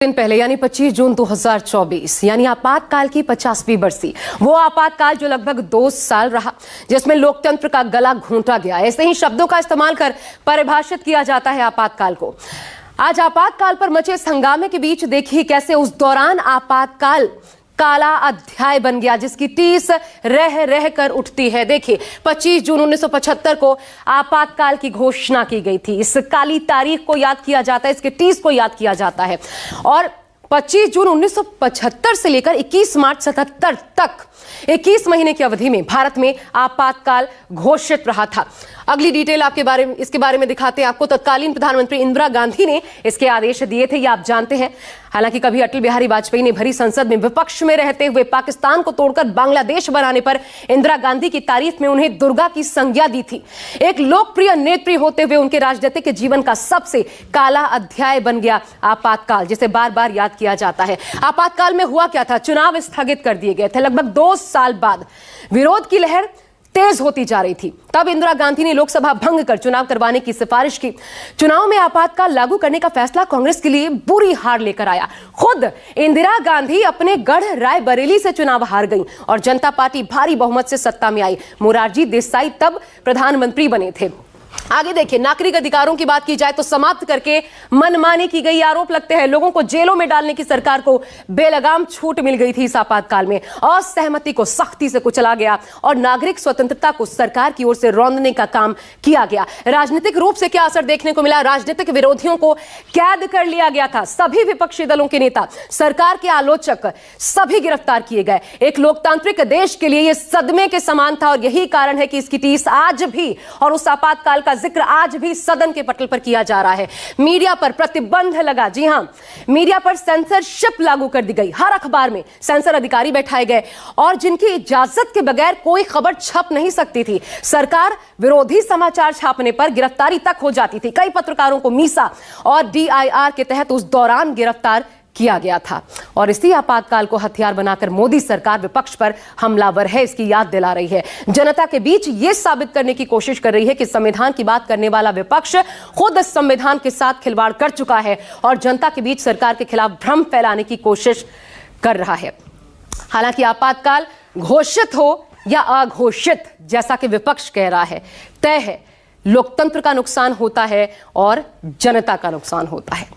दिन पहले यानी 25 जून 2024 यानी आपातकाल की 50वीं बरसी, वो आपातकाल जो लगभग 2 साल रहा, जिसमें लोकतंत्र का गला घोंटा गया। ऐसे ही शब्दों का इस्तेमाल कर परिभाषित किया जाता है आपातकाल को। आज आपातकाल पर मचे इस हंगामे के बीच देखिए कैसे उस दौरान आपातकाल काला अध्याय बन गया, जिसकी टीस रह रह कर उठती है। देखिए 25 जून 1975 को आपातकाल की घोषणा की गई थी। इस काली तारीख को याद किया जाता है, इसके टीस को याद किया जाता है। और 25 जून 1975 से लेकर 21 मार्च 77 तक 21 महीने की अवधि में भारत में आपातकाल घोषित रहा था। अगली डिटेल इसके बारे में दिखाते हैं आपको। तत्कालीन प्रधानमंत्री इंदिरा गांधी ने इसके आदेश दिए थे, ये आप जानते हैं। हालांकि कभी अटल बिहारी वाजपेयी ने भरी संसद में विपक्ष में रहते हुए पाकिस्तान को तोड़कर बांग्लादेश बनाने पर इंदिरा गांधी की तारीफ में उन्हें दुर्गा की संज्ञा दी थी। एक लोकप्रिय नेत्री होते हुए उनके राजनीतिक जीवन का सबसे काला अध्याय बन गया आपातकाल, जिसे बार बार याद किया जाता है। आपातकाल में हुआ क्या था? चुनाव स्थगित कर दिए गए थे। लगभग 2 साल बाद विरोध की लहर तेज होती जा रही थी। तब इंदिरा गांधी ने लोकसभा भंग कर चुनाव करवाने की सिफारिश की। चुनाव में आपातकाल लागू करने का फैसला कांग्रेस के लिए बुरी हार लेकर आया। खुद इंदिरा गांधी अपने गढ़ रायबरेली से चुनाव हार गईं और जनता पार्टी भारी बहुमत से सत्ता में आई। मोरारजी देसाई तब प्रधानमंत्री बने थे। आगे देखिए, नागरिक अधिकारों की बात की जाए तो समाप्त करके मनमानी की गई। आरोप लगते हैं लोगों को जेलों में डालने की सरकार को बेलगाम छूट मिल गई थी। इस आपातकाल में असहमति को सख्ती से कुचला गया और नागरिक स्वतंत्रता को सरकार की ओर से रौंदने का काम किया गया। राजनीतिक रूप से क्या असर देखने को मिला? राजनीतिक विरोधियों को कैद कर लिया गया था। सभी विपक्षी दलों के नेता, सरकार के आलोचक सभी गिरफ्तार किए गए। एक लोकतांत्रिक देश के लिए यह सदमे के समान था और यही कारण है कि इसकी टीस आज भी और उस आपातकाल का जिक्र आज भी सदन के पटल पर किया जा रहा है। मीडिया पर प्रतिबंध लगा। जी हां, मीडिया पर सेंसरशिप लागू कर दी गई। हर अखबार में सेंसर अधिकारी बैठाए गए और जिनकी इजाजत के बगैर कोई खबर छप नहीं सकती थी। सरकार विरोधी समाचार छापने पर गिरफ्तारी तक हो जाती थी। कई पत्रकारों को मीसा और DIR के तहत उस दौरान गिरफ्तार किया गया था। और इसी आपातकाल को हथियार बनाकर मोदी सरकार विपक्ष पर हमलावर है, इसकी याद दिला रही है। जनता के बीच यह साबित करने की कोशिश कर रही है कि संविधान की बात करने वाला विपक्ष खुद संविधान के साथ खिलवाड़ कर चुका है और जनता के बीच सरकार के खिलाफ भ्रम फैलाने की कोशिश कर रहा है। हालांकि आपातकाल घोषित हो या अघोषित, जैसा कि विपक्ष कह रहा है, तय है लोकतंत्र का नुकसान होता है और जनता का नुकसान होता है।